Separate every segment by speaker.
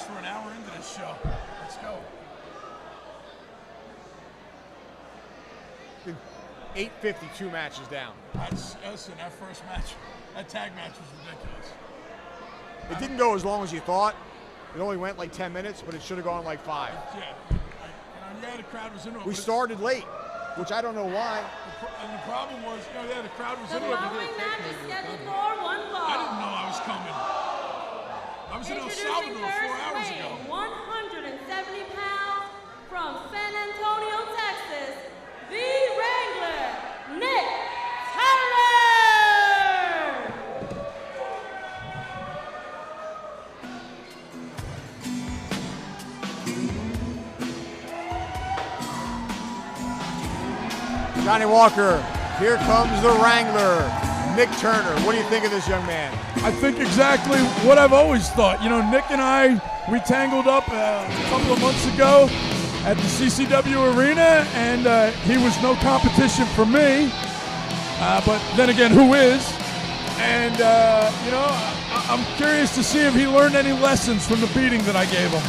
Speaker 1: hours for an hour into this show. Let's go.
Speaker 2: 8:52 matches down.
Speaker 1: Listen, that first match, that tag match was ridiculous.
Speaker 2: It didn't go as long as you thought. It only went like 10 minutes, but it should have gone like 5.
Speaker 1: Yeah, the crowd was into it.
Speaker 2: We started late, which I don't know why.
Speaker 1: And the problem was, the crowd was
Speaker 3: The
Speaker 1: into it.
Speaker 3: following match is scheduled for one fall.
Speaker 1: I didn't know I was coming. I was in El Salvador 4 hours ago.
Speaker 3: 170 pounds from San Antonio, Texas, the Wrangler, Nick Tyler!
Speaker 2: Johnny Walker, here comes the Wrangler, Nick Turner. What do you think of this young man?
Speaker 1: I think exactly what I've always thought. Nick and I, we tangled up a couple of months ago at the CCW Arena, and he was no competition for me. But then again, who is? And, I'm curious to see if he learned any lessons from the beating that I gave him.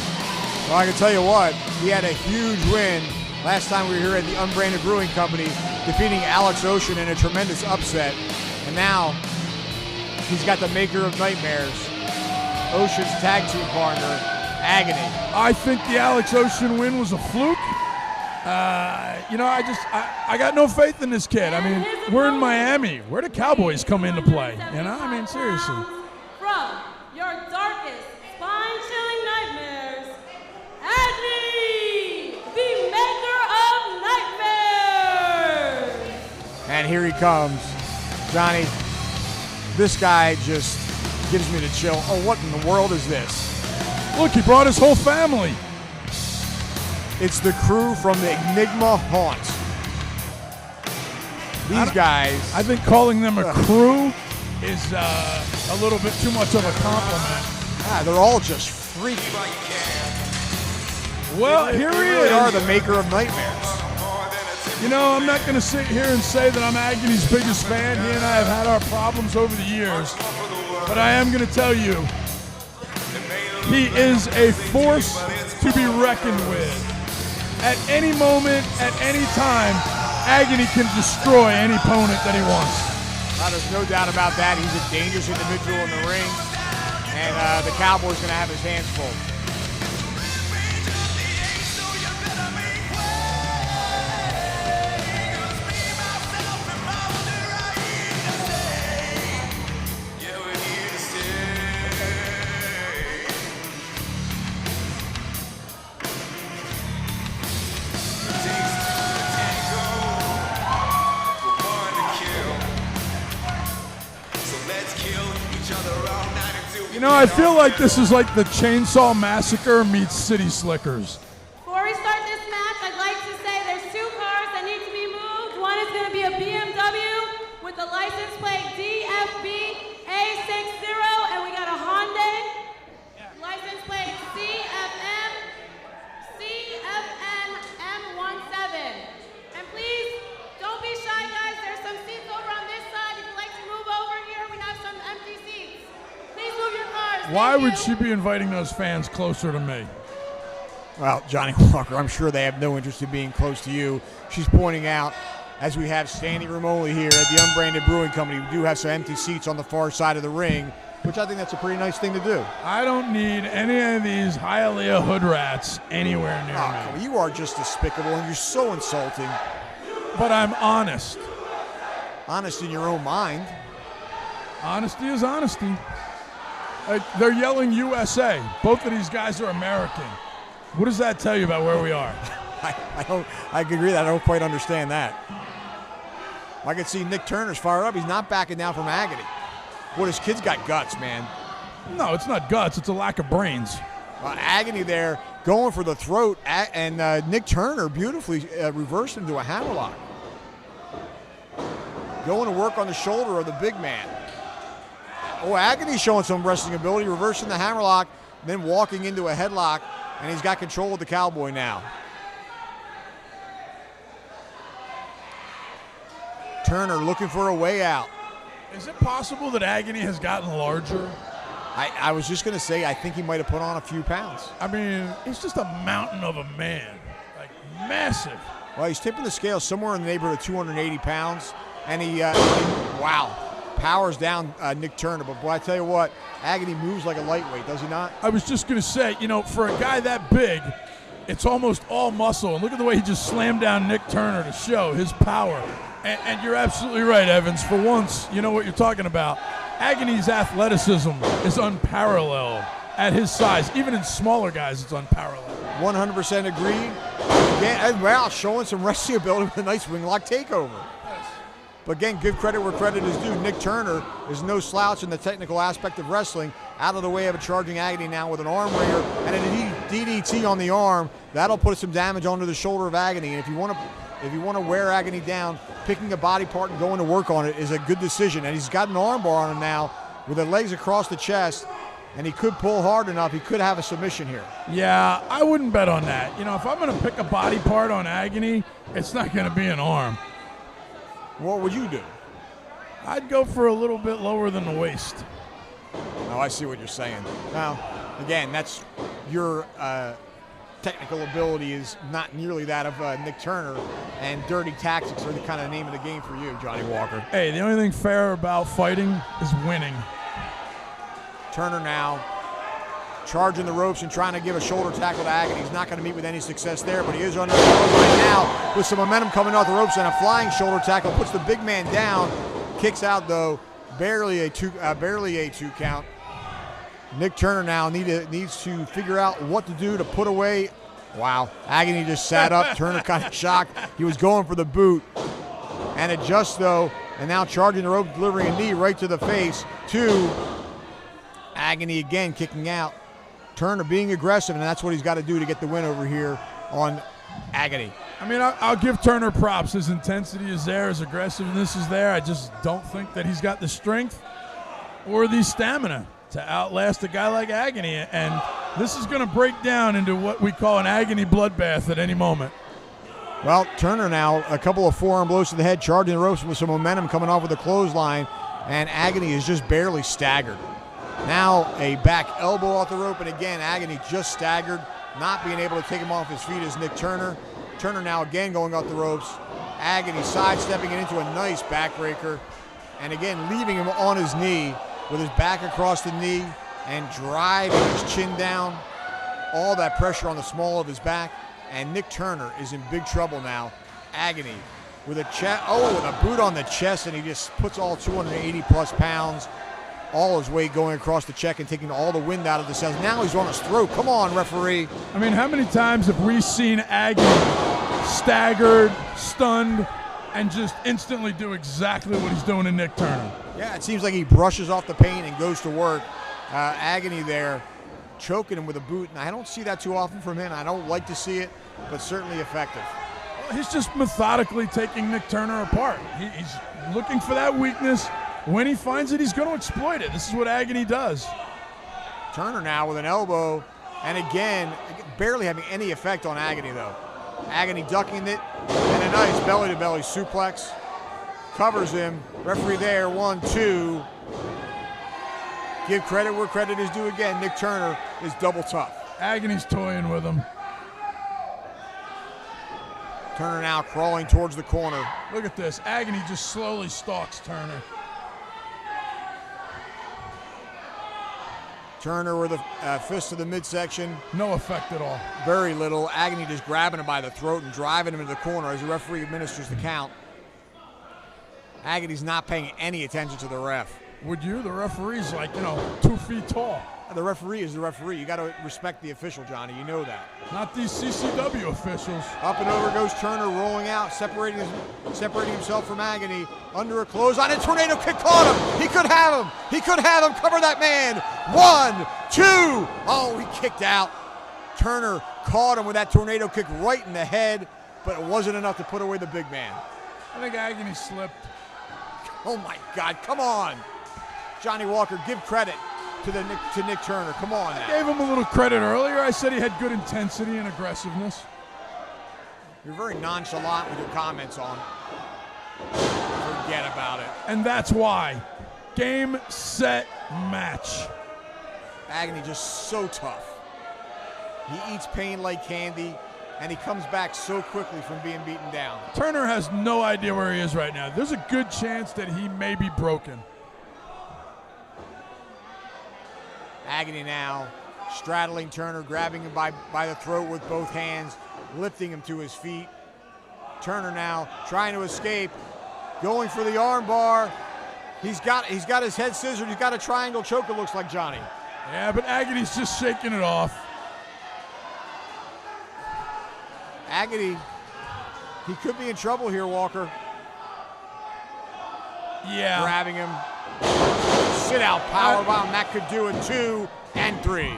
Speaker 2: Well, I can tell you what, he had a huge win last time we were here at the Unbranded Brewing Company, defeating Alex Ocean in a tremendous upset. And now he's got the maker of nightmares, Ocean's tag team partner, Agony.
Speaker 1: I think the Alex Ocean win was a fluke. I got no faith in this kid. I mean, we're in Miami. Where do Cowboys come into play? Seriously.
Speaker 3: From your darkest, spine-chilling nightmares, Agony, the maker of nightmares.
Speaker 2: And here he comes. Johnny, this guy just gives me the chill. Oh, what in the world is this?
Speaker 1: Look, he brought his whole family.
Speaker 2: It's the crew from the Enigma Haunt. These guys.
Speaker 1: I think calling them a crew is a little bit too much of a compliment.
Speaker 2: They're all just freaky.
Speaker 1: Well, here he is.
Speaker 2: They are the maker of nightmares.
Speaker 1: I'm not going to sit here and say that I'm Agony's biggest fan. He and I have had our problems over the years. But I am going to tell you, he is a force to be reckoned with. At any moment, at any time, Agony can destroy any opponent that he wants.
Speaker 2: There's no doubt about that. He's a dangerous individual in the ring. And the Cowboy's going to have his hands full.
Speaker 1: I feel like this is like the Chainsaw Massacre meets City Slickers.
Speaker 3: Before we start this match, I'd like to say there's 2 cars that need to be moved. One is going to be a BMW with the license plate DFB A60, and we got a Hyundai license plate CFN M17. And please, don't be shy, guys. There's some seats over on this side. If you'd like to move over here, we have some empty seats. Please move your cars.
Speaker 1: Why would she be inviting those fans closer to me?
Speaker 2: Well, Johnny Walker, I'm sure they have no interest in being close to you. She's pointing out, as we have standing room only here at the Unbranded Brewing Company, we do have some empty seats on the far side of the ring, which I think that's a pretty nice thing to do.
Speaker 1: I don't need any of these HIaleah hood rats anywhere near me.
Speaker 2: You are just despicable, and you're so insulting.
Speaker 1: But I'm honest.
Speaker 2: Honest in your own mind.
Speaker 1: Honesty is honesty. They're yelling USA. Both of these guys are American. What does that tell you about where we are?
Speaker 2: I can agree that I don't quite understand that. I can see Nick Turner's fired up. He's not backing down from Agony. What, his kid's got guts, man.
Speaker 1: No, it's not guts. It's a lack of brains.
Speaker 2: Agony there going for the throat, and Nick Turner beautifully reversed into a hammerlock. Going to work on the shoulder of the big man. Oh, Agony's showing some wrestling ability, reversing the hammerlock, then walking into a headlock, and he's got control of the Cowboy now. Turner looking for a way out.
Speaker 1: Is it possible that Agony has gotten larger?
Speaker 2: I was just going to say, I think he might have put on a few pounds.
Speaker 1: I mean, he's just a mountain of a man, like massive.
Speaker 2: Well, he's tipping the scale somewhere in the neighborhood of 280 pounds, and he powers down Nick Turner. But boy, I tell you what, Agony moves like a lightweight, does he not?
Speaker 1: I was just going to say, you know, for a guy that big, it's almost all muscle. And look at the way he just slammed down Nick Turner to show his power. And you're absolutely right, Evans. For once, you know what you're talking about. Agony's athleticism is unparalleled at his size. Even in smaller guys, it's unparalleled.
Speaker 2: 100% agreed. Again, well, showing some wrestling ability with a nice wing lock takeover.
Speaker 1: Yes.
Speaker 2: But again, give credit where credit is due. Nick Turner is no slouch in the technical aspect of wrestling. Out of the way of a charging Agony now with an arm wringer and a DDT on the arm. That'll put some damage onto the shoulder of Agony. And if you want to wear Agony down, picking a body part and going to work on it is a good decision. And he's got an arm bar on him now with the legs across the chest. And he could pull hard enough. He could have a submission here.
Speaker 1: Yeah, I wouldn't bet on that. You know, if I'm going to pick a body part on Agony, it's not going to be an arm.
Speaker 2: What would you do?
Speaker 1: I'd go for a little bit lower than the waist.
Speaker 2: Oh, I see what you're saying. Now, again, that's your technical ability is not nearly that of Nick Turner, and dirty tactics are the kind of name of the game for you, Johnny Walker.
Speaker 1: Hey, the only thing fair about fighting is winning.
Speaker 2: Turner now charging the ropes and trying to give a shoulder tackle to Agony. He's not going to meet with any success there, but he is under the line now with some momentum coming off the ropes and a flying shoulder tackle. Puts the big man down. Kicks out, though. Barely a two count. Nick Turner now needs to figure out what to do to put away. Wow. Agony just sat up. Turner kind of shocked. He was going for the boot. And adjusts, though, and now charging the rope, delivering a knee right to the face. Agony again kicking out. Turner being aggressive, and that's what he's got to do to get the win over here on Agony.
Speaker 1: I mean, I'll give Turner props. His intensity is there, his aggressiveness is there. I just don't think that he's got the strength or the stamina to outlast a guy like Agony. And this is going to break down into what we call an Agony bloodbath at any moment.
Speaker 2: Well, Turner now, a couple of forearm blows to the head, charging the ropes with some momentum coming off with a clothesline, and Agony is just barely staggered. Now a back elbow off the rope, and again, Agony just staggered, not being able to take him off his feet as Nick Turner. Turner now again going off the ropes. Agony sidestepping it into a nice backbreaker, and again leaving him on his knee with his back across the knee and driving his chin down. All that pressure on the small of his back, and Nick Turner is in big trouble now. Agony with with a boot on the chest, and he just puts all 280 plus pounds, all his weight going across the check and taking all the wind out of the sails. Now he's on his throat. Come on, referee.
Speaker 1: I mean, how many times have we seen Agony staggered, stunned, and just instantly do exactly what he's doing to Nick Turner?
Speaker 2: Yeah, it seems like he brushes off the pain and goes to work. Agony there, choking him with a boot, and I don't see that too often from him. I don't like to see it, but certainly effective.
Speaker 1: Well, he's just methodically taking Nick Turner apart. He's looking for that weakness. When he finds it, he's going to exploit it. This is what Agony does.
Speaker 2: Turner now with an elbow, and again, barely having any effect on Agony, though. Agony ducking it, and a nice belly-to-belly suplex. Covers him. Referee there, 1, 2. Give credit where credit is due again. Nick Turner is double tough.
Speaker 1: Agony's toying with him.
Speaker 2: Turner now crawling towards the corner.
Speaker 1: Look at this. Agony just slowly stalks Turner.
Speaker 2: Turner with a fist to the midsection.
Speaker 1: No effect at all.
Speaker 2: Very little. Agony just grabbing him by the throat and driving him into the corner as the referee administers the count. Agony's not paying any attention to the ref.
Speaker 1: Would you? The referee's like, 2 feet tall.
Speaker 2: The referee is the referee. You got to respect the official, Johnny. You know that.
Speaker 1: Not these CCW officials.
Speaker 2: Up and over goes Turner, rolling out, separating himself from Agony. Under a clothesline, and tornado kick caught him. He could have him. He could have him. Cover that man. 1, 2. Oh, he kicked out. Turner caught him with that tornado kick right in the head, but it wasn't enough to put away the big man.
Speaker 1: I think Agony slipped.
Speaker 2: Oh my God! Come on, Johnny Walker. Give credit to Nick Turner. Come on now.
Speaker 1: I gave him a little credit earlier. I said he had good intensity and aggressiveness.
Speaker 2: You're very nonchalant with your comments on. Forget about it.
Speaker 1: And that's why. Game, set, match.
Speaker 2: Agony just so tough. He eats pain like candy, and he comes back so quickly from being beaten down.
Speaker 1: Turner has no idea where he is right now. There's a good chance that he may be broken.
Speaker 2: Agony now straddling Turner, grabbing him by the throat with both hands, lifting him to his feet. Turner now trying to escape, going for the arm bar. He's got his head scissored. He's got a triangle choke, it looks like, Johnny.
Speaker 1: Yeah, but Agony's just shaking it off.
Speaker 2: Agony, he could be in trouble here, Walker.
Speaker 1: Yeah.
Speaker 2: Grabbing him. Sit out powerbomb. That could do it. 2 and 3.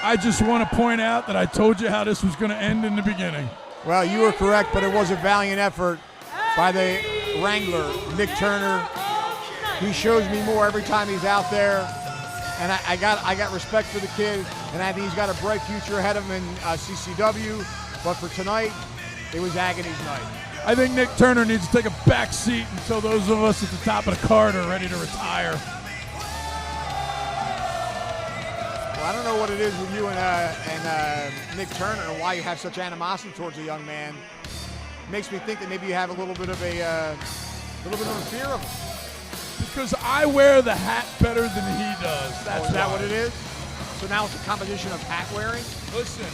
Speaker 1: I just want to point out that I told you how this was going to end in the beginning.
Speaker 2: Well, you were correct, but it was a valiant effort by the Wrangler, Nick Turner. He shows me more every time he's out there, and I got respect for the kid, and I think he's got a bright future ahead of him in CCW. But for tonight, it was Agony's night.
Speaker 1: I think Nick Turner needs to take a back seat until those of us at the top of the card are ready to retire.
Speaker 2: Well, I don't know what it is with you and Nick Turner and why you have such animosity towards a young man. It makes me think that maybe you have a little bit of a fear of him.
Speaker 1: Because I wear the hat better than he does. That's
Speaker 2: is that
Speaker 1: why.
Speaker 2: what it is? So now it's a competition of hat wearing?
Speaker 1: Listen,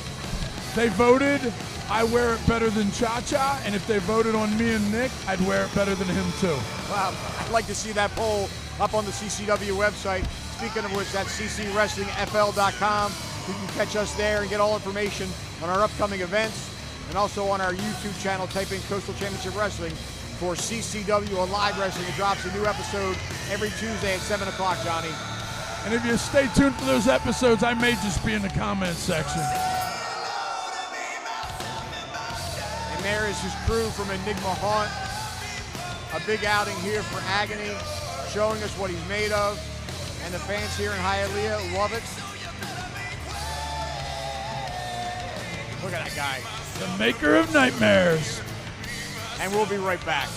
Speaker 1: they voted, I wear it better than Cha-Cha, and if they voted on me and Nick, I'd wear it better than him too.
Speaker 2: Wow, I'd like to see that poll up on the CCW website. Speaking of which, that's ccwrestlingfl.com. You can catch us there and get all information on our upcoming events, and also on our YouTube channel. Type in Coastal Championship Wrestling for CCW on Live Wrestling. It drops a new episode every Tuesday at 7 o'clock, Johnny.
Speaker 1: And if you stay tuned for those episodes, I may just be in the comments section.
Speaker 2: And there is his crew from Enigma Haunt. A big outing here for Agony, showing us what he's made of. And the fans here in HIaleah love it. Look at that guy.
Speaker 1: The maker of nightmares.
Speaker 2: And we'll be right back.